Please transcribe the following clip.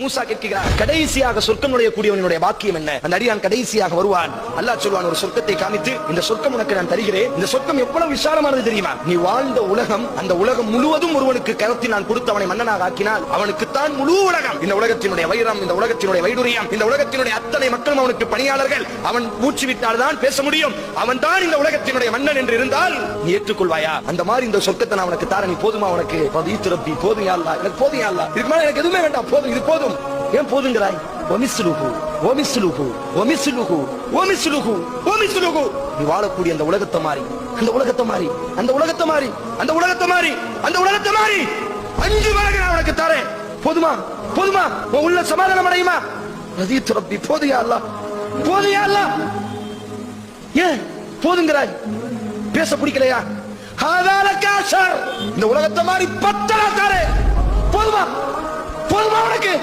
மூசா கேட்கிறார், கடைசியாக சொர்க்கம் நுழையக்கூடியவனுடைய பாக்கியம் என்ன? அந்த அடியான் கடைசியாக வருவான். அல்லாஹ் சொல்வான், ஒரு சொர்க்கத்தை காமித்து, இந்த சொர்க்கம் உனக்கு நான் தருகிறேன். இந்த சொர்க்கம் எவ்வளவு விசாலமானது தெரியுமா? நீ வாழ்ந்த உலகம், அந்த உலகம் முழுவதும் ஒருவனுக்கு கரத்தில் நான் கொடுத்து அவனை மன்னனாக ஆக்கினால் அவனுக்குத்தான் முழு உலகம். இந்த உலகத்தினுடைய வைரம், இந்த உலகத்தினுடைய வைடூரியம், இந்த உலகத்தினுடைய அத்தனை மக்களும் அவனுக்கு பணியாளர்கள். அவன் மூச்சு விட்டால் தான் பேச முடியும். அவன் தான் இந்த உலகத்தினுடைய மன்னன் என்று இருந்தால் நீ ஏற்றுக்கொள்வாயா? அந்த மாதிரி இந்த சொர்க்கத்தை நான் உனக்கு தார, நீ போதுமா? உனக்கு ரப்பி, போதும் யா அல்லாஹ், எனக்கு போதும் யா அல்லாஹ், இதுக்கு மேல எனக்கு எதுவுமே வேண்டாம், போதும், இது போதும். ஏன் போதுங்கிறாய்? நீ வாழக்கூடிய அந்த உலகத்தை மாறி, அந்த உலகத்தை மாறி, அந்த உலகத்தை மாறி, அந்த உலகத்தை மாறி, அந்த உலகத்தை மாறி 5 மடங்கு நான் உனக்கு தரேன். போதுமா? போதுமா? உன் உள்ள சமாதானம் அடையுமா? ரதீத்து ரப்பி, போதும் யா அல்லாஹ், போதும் யா அல்லாஹ். ஏன் போதுங்கிறாய்? பேச பிடிக்கலையா? இந்த உலகத்தை மாறி 10 தரேன். போதுமா? போதுமா உனக்கு?